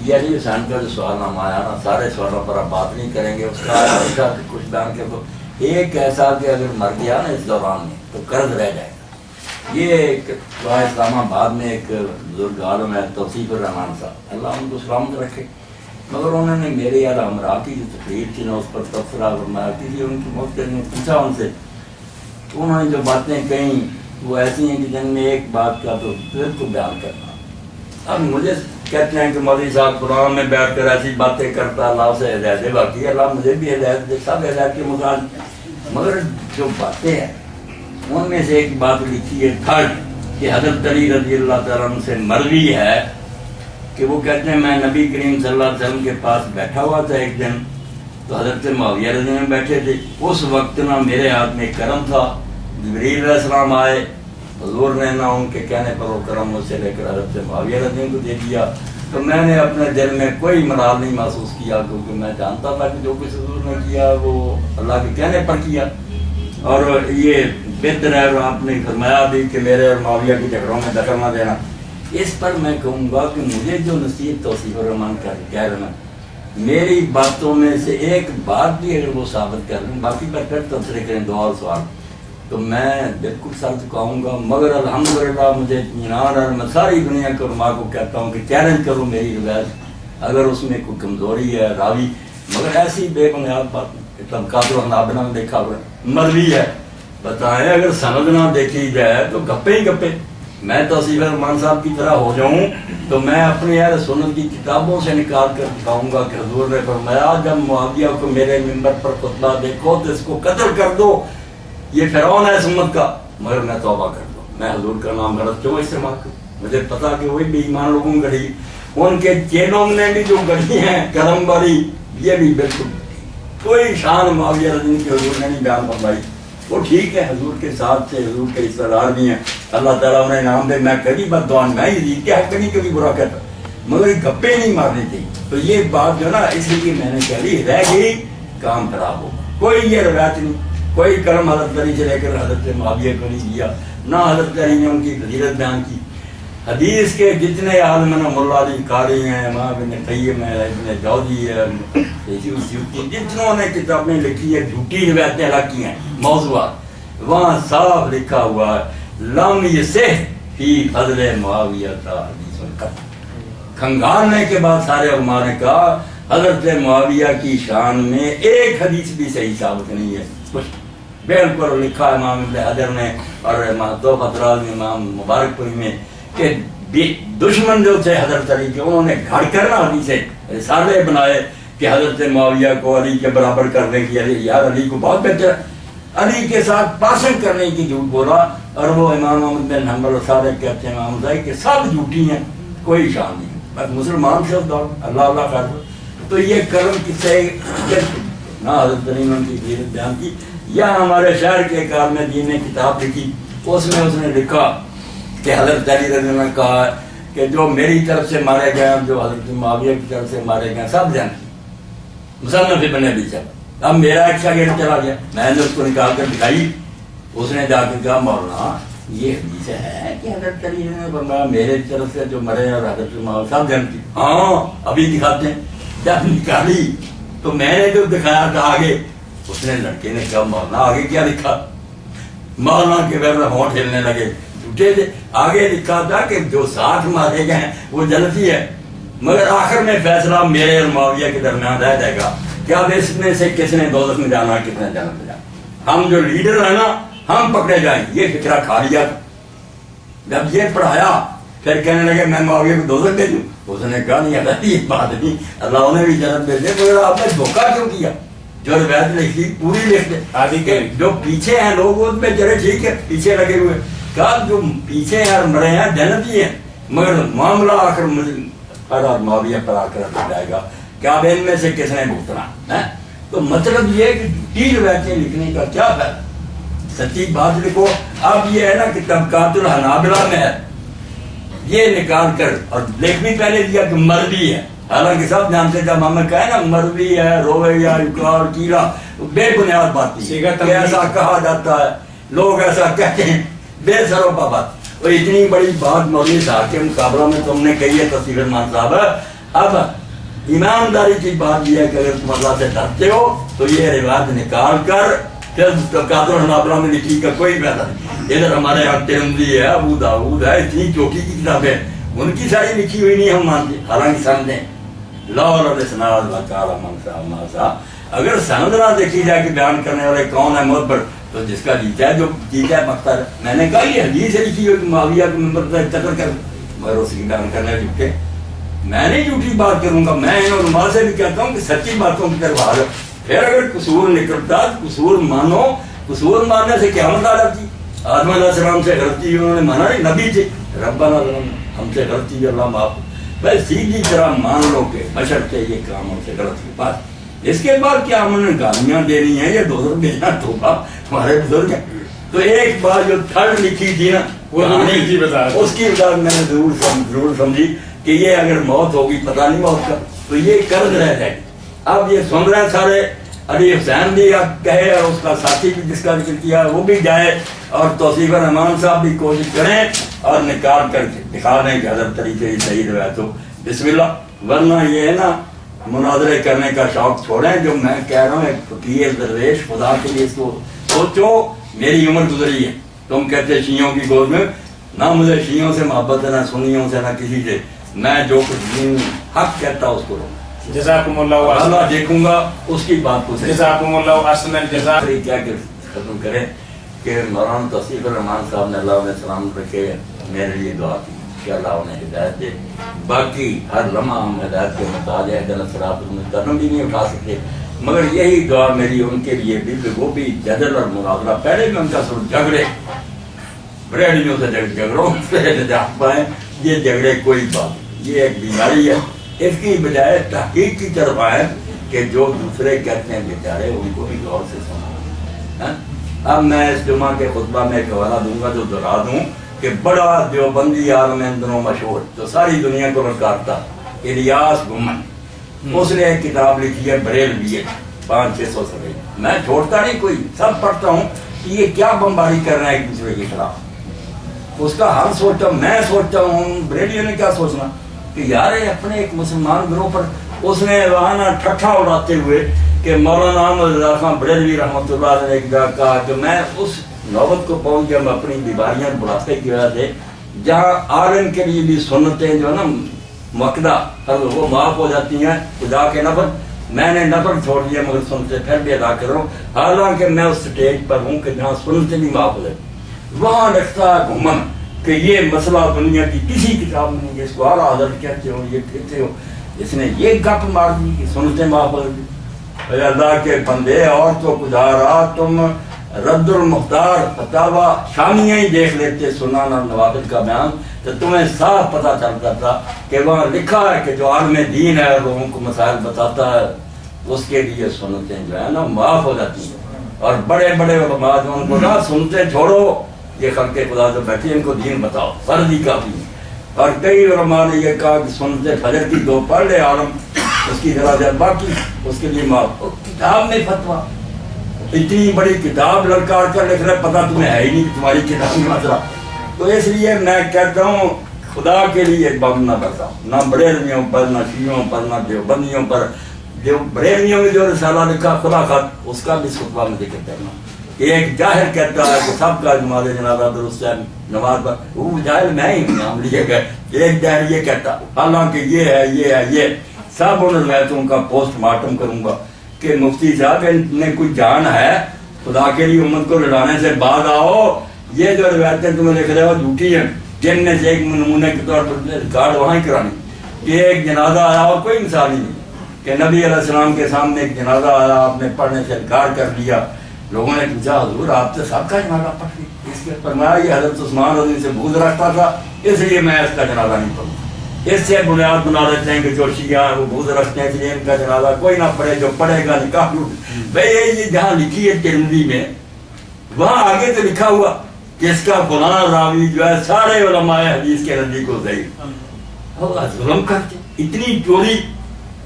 یہ علی حسین کا جو سوال ہم آیا نا، سارے سوالوں پر آپ بات نہیں کریں گے، اس کا ایسا کچھ بیان کے تو ایک ایسا کہ اگر مر گیا نا اس دوران میں تو قرض رہ جائے گا۔ یہ ایک اسلام آباد میں ایک بزرگ عالم ہے توصیف الرحمان صاحب، اللہ ان کو سلامت رکھے، مگر انہوں نے میرے یاد ہمراہ کی جو تقریر تھی نا اس پر تبصرہ فرمایا تھی، ان کی مفتی نے پوچھا ان سے، تو انہوں نے جو باتیں کہیں وہ ایسی ہیں کہ جن میں ایک بات کا تو دل کو بیان کرنا۔ اب مجھے کہتے ہیں کہ مولوی صاحب قرآن میں بیٹھ کر ایسی باتیں کرتا، اللہ سے ہدایت دے، باقی اللہ مجھے بھی ہدایت دے، سب ہدایت کے محتاج ہیں، مگر جو باتیں ہیں ان میں سے ایک بات لکھی ہے تھرڈ کہ حضرت علی رضی اللہ تعالیٰ عنہ سے مروی ہے کہ وہ کہتے ہیں میں نبی کریم صلی اللہ علیہ وسلم کے پاس بیٹھا ہوا تھا ایک دن، تو حضرت معاویہ رضی اللہ عنہ بیٹھے تھے، اس وقت نہ میرے ہاتھ میں کرم تھا، جبریل علیہ السلام آئے، حضور نے نہ ان کے کہنے پر وہ کرم مجھ سے لے کر حضرت معاویہ رضی اللہ عنہ کو دے دیا، تو میں نے اپنے دل میں کوئی ملال نہیں محسوس کیا، کیونکہ میں جانتا تھا کہ جو کچھ حضور نے کیا وہ اللہ کے کہنے پر کیا، اور یہ بہتر ہے، اور آپ نے فرمایا بھی کہ میرے اور معاویہ کے جھگڑوں میں دخل نہ دینا۔ اس پر میں کہوں گا کہ مجھے جو نصیحت توصیف الرحمان کا کہہ رہا میری باتوں میں سے ایک بات بھی اگر وہ ثابت کر دیں، باقی پر پھر تبصرے کریں دعا اور سوال، تو میں بالکل سر چکاؤں گا، مگر الحمدللہ مجھے اطمینان ہے، میں ساری دنیا کے علماء کو کہتا ہوں کہ چیلنج کروں میری روایت، اگر اس میں کوئی کمزوری ہے راوی، مگر ایسی بے بنیاد بات طبقات الحنابلہ میں دیکھا ہوا مروی ہے، بتائیں اگر سند نہ دیکھی جائے تو گپے ہی گپے۔ میں توصیف الرحمان صاحب کی طرح ہو جاؤں تو میں اپنے اہل سنت کی کتابوں سے نکال کر دکھاؤں گا کہ حضور نے فرمایا جب معاویہ کو میرے منبر پر خطبہ دیکھو تو اس کو قتل کر دو، یہ فرعون ہے اس امت کا، مگر میں توبہ کر دوں، میں حضور کا نام غلط کیوں استعمال کروں؟ مجھے پتا کہ وہی بے ایمان لوگوں گڑھی، ان کے چیلوں نے بھی جو گڑھی ہیں کرم باری، یہ بھی بالکل کوئی شان معاویہ رضی اللہ عنہ کی حضور نے نہیں بیان فرمائی۔ وہ ٹھیک ہے حضور کے ساتھ سے حضور کے رشتہ دار بھی ہیں، اللہ تعالیٰ انہیں انعام دے، میں کبھی بددعا میں ہی کے حق نہیں کبھی برا کہتا، مگر گپے نہیں مارنی تھی، تو یہ بات جو نا اس لیے میں نے کہی رہ گئی، کام خراب ہو، کوئی یہ روایت نہیں، کوئی کرم حضرت علی سے لے کر حضرت معاویہ کو نہیں دیا، نہ حضرت علی نے ان کی فضیلت بیان کی۔ حدیث کے جتنے عالم ہیں، مولا علی قاری ہیں، امام ابن قیم ہے، ابن جوزی ہے، جتنوں نے کتابیں لکھی ہے جھوٹی روایتیں لکھی ہیں موضوعات، وہاں صاف لکھا ہوا ہے لم یصح فی فضل معاویہ حدیث القط، کھنگالنے کے بعد سارے علماء نے کہا حضرت معاویہ کی شان میں ایک حدیث بھی صحیح ثابت نہیں ہے، کچھ بالکل لکھا ہے امام ابن حجر نے اور تحفۃ الراغب امام مبارک پوری میں کہ دشمن جو تھے حضرت علی کے انہوں نے گھڑ کر نہ حدیثیں رسالے بنائے کہ حضرت معاویہ کو علی کے برابر کرنے کی، علی یار علی کو بہت بہتر، علی کے ساتھ پاسنگ کرنے کی جھوٹ بولا، اور وہ امام احمد بن حنبل سارے کہتے ہیں امام زاہد کہ سب جھوٹی ہیں، کوئی شان نہیں، بس مسلمان شخص دور اللہ اللہ کر دو۔ تو یہ کرم کس سے نہ حضرت علی نے ان کی فضیلت بیان کی، یا ہمارے شہر کے ایک عالم دین نے کتاب لکھی، اس میں اس نے لکھا کہ حضرت علی رضی اللہ عنہ نے کہا کہ جو میری طرف سے مارے گئے، جو حضرت معاویہ کی طرف سے مارے گئے، سب جنتی مصنف ابن ابی شیبہ۔ اب میرا ایک شاگرد چلا گیا، میں نے اس کو نکال کر دکھائی، اس نے جا کے کہا مولانا یہ حدیث ہے کہ حضرت علی نے فرمایا میرے طرف سے جو مرے اور حضرت معاویہ سب جنتی، ہاں ابھی دکھاتے ہیں۔ جب نکالی تو میں نے جو دکھایا تھا آگے، اس نے لڑکے نے کہا مولانا آگے کیا لکھا؟ مولانا کے پیر میں ہونٹ ہلنے لگے، جھوٹے تھے، آگے لکھا تھا کہ جو 60 مارے گئے ہیں وہ جنتی ہے، مگر آخر میں فیصلہ میرے اور معاویہ کے درمیان رہ جائے گا کہ اب اس میں سے کس نے دوزخ میں جانا، کس نے جنت میں جانا، ہم جو لیڈر ہیں نا ہم پکڑے جائیں۔ یہ فکرہ کھا لیا، جب یہ پڑھایا پھر کہنے لگے میں معاویہ کو دوزخ دے دوں، اس نے کہا نہیں اللہ یہ بات نہیں، اللہ انہیں بھی جنت دے دے، مگر آپ نے دھوکہ کیوں کیا؟ جو روایت لکھی پوری لکھ دے، آگے کے جو پیچھے ہیں لوگ اس میں چلے ٹھیک ہے پیچھے لگے ہوئے، کہا جو پیچھے ہیں مرے ہیں جنتی ہیں، مگر معاملہ آخر معاویہ پر آ کر جائے گا کہ اب ان میں سے کس نے بھگتنا ہے۔ تو مطلب یہ کہ جھوٹی روایتیں لکھنے کا کیا فائدہ، سچی بات لکھو۔ اب یہ ہے نا کہ طبقات الحنابلہ میں ہے، یہ نکال کر اور لکھ بھی پہلے دیا کہ مروی ہے، حالانکہ سب جانتے جب ہمیں کہا نا مروی ہے رویا یقال کیلا، بے بنیاد بات ایسا کہا جاتا ہے، لوگ ایسا کہتے ہیں بے سروپا بات۔ اور اتنی بڑی بات مولوی صاحب کے مقابلہ میں تم نے کہی ہے توصیف الرحمان صاحب، اب ایمانداری کی بات یہ ہے کہ اگر تم اللہ سے ڈرتے ہو تو یہ روایت نکال کر پھر قادر النابلہ میں لکھی کا کوئی فائدہ نہیں. ادھر ہمارے یہاں ترمذی ہے، ابو داؤد ہے، اتنی چوکی کی کتابیں ان کی ساری لکھی ہوئی نہیں ہم مانتے. حالانکہ سمجھیں اگر سند نہ دیکھی جائے کہ بیان کرنے والے کون ہے معتبر، تو جس کا جیتا ہے جو جیتا ہے مختار. میں نے کہا یہ حدیث ہے لکھی ہوئی کہ معاویہ کے منبر پر ٹکر کر مگر اس کی بیان کرنے جھوٹے. میں نہیں جھوٹی بات کروں گا، میں ان علماء سے بھی کہتا ہوں کہ سچی باتوں کی طرف آ جاؤ. پھر اگر قصور نکلتا قصور مانو. قصور ماننے سے کیا مطلب آتی؟ آدم علیہ السلام سے غلطی انہوں نے مانا نہیں، نبی تھے. ربنا ہم سے غلطی اللہ معاف. بھائی سیدھی طرح مان لو کہ بشرطے یہ کام ہم سے غلط کی بات. اس کے بعد کیا ہم نے گالیاں دینی ہیں یا دوزر بھیجنا توبہ ہمارے بزرگ ہیں. تو ایک بات جو تھرڈ لکھی تھی نا اس کی وجہ میں نے ضرور سمجھی کہ یہ اگر موت ہوگی پتہ نہیں موت کا تو یہ قرض رہ جائے. اب یہ سن رہے ہیں سارے. علی حسین بھی کہے اور اس کا ساتھی بھی جس کا ذکر کیا وہ بھی جائے اور توصیف الرحمان صاحب بھی کوشش کریں اور نکال کر دکھا دیں کہ حضرت علی سے صحیح روایت ہو. بسم اللہ. ورنہ یہ ہے نا مناظرے کرنے کا شوق چھوڑیں. جو میں کہہ رہا ہوں ایک فقیر درویش خدا کے لیے اس کو سوچو. میری عمر گزری ہے، تم کہتے شیعوں کی گود میں. نہ مجھے شیعوں سے محبت ہے، نہ سنیوں سے، نہ کسی سے. میں جو کچھ دین حق کہتا اس کو جزاکم اللہ اللہ دیکھوں گا اس کی بات کو. جزاکم اللہ احسن الجزاء. کیا کہ ختم کریں کہ مولانا توصیف الرحمان صاحب نے اللہ علیہ السلام رکھے میرے لیے دعا کی کہ اللہ انہیں ہدایت دے. باقی ہر لمحہ ہم ہدایت کے محتاج ہیں. صراط المستقیم بھی نہیں اٹھا سکتے، مگر یہی دعا میری ان کے لیے بھی کہ وہ بھی جدل اور مناظرہ. پہلے بھی ان کا سر جھگڑے بریڈیوں سے جھگڑوں سے جاگ پائیں. یہ جھگڑے کوئی بات، یہ ایک بیماری ہے. اس کی بجائے تحقیق کی طرف آئے کہ جو دوسرے کہتے ہیں بیچارے ان کو بھی غور سے سنا. اب میں اس جمعہ کے خطبہ میں ایک حوالہ دوں گا جو دہرا دوں کہ بڑا دیوبندی عالم ان دنوں مشہور جو ساری دنیا کو للکارتا الیاس گمن، اس نے ایک کتاب لکھی ہے بریلویت 500-600 صفحے. میں چھوڑتا نہیں، کوئی سب پڑھتا ہوں کہ یہ کیا بمباری کر رہے ہیں ایک دوسرے کے خلاف. اس کا حل سوچتا ہوں. میں سوچتا ہوں بریلیوں نے کیا سوچنا کہ یار اپنے ایک مسلمان گروہ پر اس نے وہاں ٹھٹھا اڑاتے ہوئے کہ مولانا احمد رضا خان بریلوی رحمۃ اللہ علیہ نے ایک جگہ کہا کہ میں اس نوبت کو پہنچ گیا میں اپنی بیماریاں بڑھاپے کی وجہ سے جہاں عالم کے لیے بھی سنتیں جو ہے نا مقدہ وہ معاف ہو جاتی ہیں خدا کے نفل. میں نے نفل چھوڑ دیا مگر سنتے پھر بھی ادا کر رہا ہوں. حالانکہ میں اس سٹیج پر ہوں کہ جہاں سنتے بھی معاف ہو جاتی. وہاں لکھتا ہے گھومن کہ یہ مسئلہ دنیا کی کسی کتاب میں نہیں. اس کو اعلیٰ حضرت کہتے ہو، یہ کہتے ہو. اس نے یہ گپ مار دی کہ سنتے معاف ہو جاتی. اللہ کے بندے اور تو گزارا تم رد المختار فتاوا شامیہ ہی دیکھ لیتے سنن اور نوافل کا بیان تو تمہیں صاف پتہ چلتا تھا کہ وہاں لکھا ہے کہ جو عالم دین ہے لوگوں کو مسائل بتاتا ہے اس کے لیے سنتیں جو ہے نا معاف ہو جاتی ہیں. اور بڑے بڑے علماء جو ان کو نہ سنتے چھوڑو، یہ خلق خدا جو بیٹھے ان کو دین بتاؤ فرض ہی کافی ہے. اور کئی علماء نے یہ کہا کہ سنتے فجر کی 2 پڑھ لے عالم اس کی ذرا باقی اس کے لیے معاف. کتاب میں فتویٰ اتنی بڑی کتاب لڑکار کر لکھ رہے پتہ تمہیں ہے ہی نہیں تمہاری کتاب میں مسئلہ. تو اس لیے میں کہتا ہوں خدا کے لیے بم نہ برتا ہوں، نہ بریلویوں پر، نہ شیعوں پر، نہ دیوبندیوں پر. جو بریلویوں میں جو رسالہ لکھا خدا خط اس کا بھی خطبہ میں ذکر کرنا. ایک جاہل کہتا ہے کہ سب کا نماز جنازہ درست ہے نماز پر، وہ جاہل میں ہی نام لیے گئے. ایک جاہل یہ کہتا حالانکہ یہ ہے یہ ہے یہ سب ان روایتوں کا پوسٹ مارٹم کروں گا کہ مفتی صاحب نے کوئی جان ہے خدا کے لیے امت کو لڑانے سے بعد آؤ. یہ جو روایتیں تمہیں لکھ رہے ہو جھوٹی ہیں. جن میں سے ایک نمونے کے طور پر ریکارڈ وہاں ہی کرانی کہ ایک جنازہ آیا اور کوئی مثال ہی نہیں کہ نبی علیہ السلام کے سامنے ایک جنازہ آیا آپ نے پڑھنے سے انکار کر لیا. لوگوں نے پوچھا حضور آپ سے سب کا جنازہ پڑھ لی. اس کے فرمایا یہ حضرت عثمان رضی سے بغض رکھتا تھا اس لیے میں اس کا جنازہ نہیں پڑھوں. اس سے بنیاد بنا لیتے ہیں کہ جو شیعہ وہ بغض رکھتے ہیں اس لیے ان کا جنازہ کوئی نہ پڑھے، جو پڑھے گا نکاح ٹوٹ. بھائی یہ جہاں لکھی ہے ترمذی میں وہاں آگے تو لکھا ہوا کہ اس کا فلاں راوی جو ہے سارے علماء حدیث کے نزدیک کو ضعیف. ظلم کرتے اتنی چوری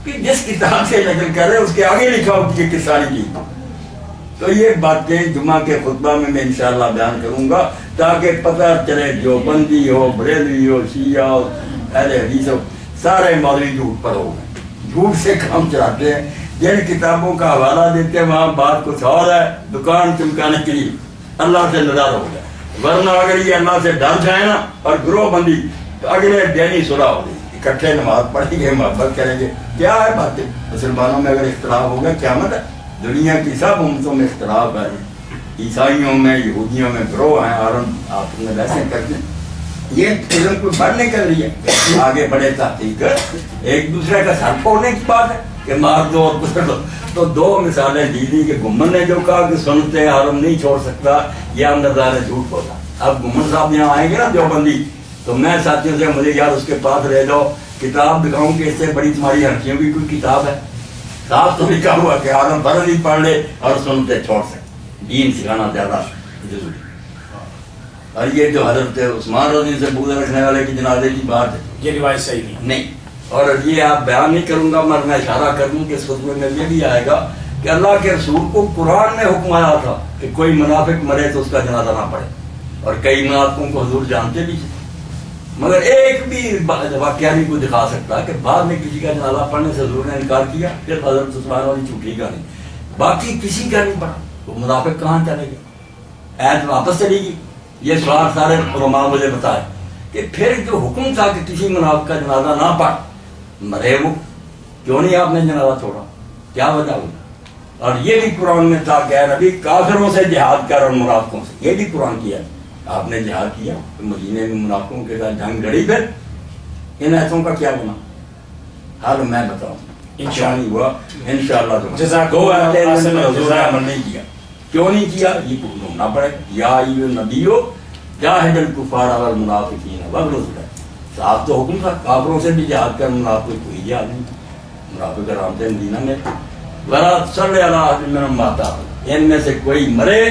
کہ جس کتاب سے نقل کر رہے اس کے آگے لکھا ہو کہ ساری چیز. تو یہ باتیں جمعہ کے خطبہ میں انشاءاللہ بیان کروں گا تاکہ پتہ چلے جو بندی ہو بریلوی ہو شیعہ ہو اہل حدیث ہو سارے مولوی جھوٹ پر ہو گئے، جھوٹ سے کام چلاتے ہیں، جن کتابوں کا حوالہ دیتے ہیں وہاں بات کچھ اور ہے، دکان چمکانے کے لیے اللہ سے ناراض ہو گیا، ورنہ اگر یہ اللہ سے ڈر جائے نا اور گروہ بندی تو اگلے دن ہی صلح ہو گئی، اکٹھے نماز پڑھیں گے، محبت کریں گے. کیا ہے باتیں؟ مسلمانوں میں اگر اختلاف ہوگا قیامت ہے. دنیا کی سب امتوں میں اختلاف ہے، عیسائیوں میں، یہودیوں میں گروہ ہیں، اور آپ میں ویسے کرتے ہیں. یہ علم کو بڑھنے کے لیے آگے بڑھے تحقیق، ایک دوسرے کا سر پھوڑنے کی بات ہے کہ مار دو اور گزر دو. تو دو مثالیں دی دی کہ گمن نے جو کہا کہ سنتے حرم نہیں چھوڑ سکتا، یہ اندر نے جھوٹ بولا. اب گمن صاحب یہاں آئیں گے نا دیوبندی، تو میں ساتھیوں سے مجھے یار اس کے پاس رہ جاؤ، کتاب دکھاؤں کہ اس سے بڑی تمہاری ہنسیوں کی کوئی کتاب ہے؟ صاحب تو لکھا ہوا کہ حرم فرض ہی پڑھ لے اور سنتے چھوڑ سکتے. دین سکھانا زیادہ ضروری. اور یہ جو حضرت عثمان رضی سے بغض رکھنے والے کی جنازے کی بات ہے، یہ روایت صحیح نہیں. اور یہ آپ بیان نہیں کروں گا، میں اشارہ کر دوں کہ اس خطبے میں یہ بھی آئے گا کہ اللہ کے رسول کو قرآن میں حکم آیا تھا کہ کوئی منافق مرے تو اس کا جنازہ نہ پڑے، اور کئی منافقوں کو حضور جانتے بھی تھے، مگر ایک بھی واقعہ نہیں کو دکھا سکتا کہ بعد میں کسی کا جنازہ پڑھنے سے حضور نے انکار کیا. پھر حضرت عثمان والی جھوٹی کا نہیں، باقی کسی کا نہیں پڑھا. تو منافق کہاں چلے گا؟ عید واپس چلی گی. یہ سوال سارے علماء مجھے بتائے کہ پھر جو حکم تھا کہ کسی منافق کا جنازہ نہ پڑھ، مرے وہ، کیوں نہیں آپ نے جنازہ چھوڑا؟ کیا وجہ ہوئی؟ اور یہ بھی قرآن میں تھا کہ اے نبی کافروں سے جہاد کر اور منافقوں سے، یہ بھی قرآن کیا. آپ نے جہاد کیا، مدینے میں منافقوں کے ساتھ جنگ لڑی، پھر ان ایسوں کا کیا گناہ؟ حال میں بتاؤں انشاءاللہ ہوا انشاءاللہ. دو ایتے عمل نہیں کیا. کیوں نہیں کیا؟ یہ ڈھونڈنا پڑے. یا ایھا النبیو جاہد الکفار والمنافقین واغلظ. صاحب تو حکم تھا کافروں سے بھی جہاد کر، منافق کوئی جہاد نہیں. منافق رام سے مدینہ میں ولا صلی علی احد منہم مات، ان میں سے کوئی مرے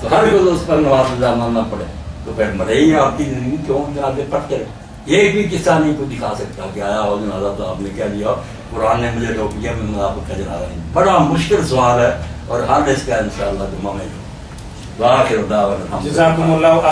تو ہر روز اس پر نوافل عمل نہ پڑے. تو پھر مرے ہی آپ کی زندگی کیوں جنازے پڑھتے رہے؟ یہ بھی قصہ نہیں کوئی دکھا سکتا کہ آیا ہو جنازہ تو آپ نے کہہ دیا قرآن نے مجھے روک دیا میں منافق کا جنازہ نہیں. بڑا مشکل سوال ہے اور حل اس کا انشاءاللہ جمعہ میں. وآخر دعوانا جزاکم اللہ.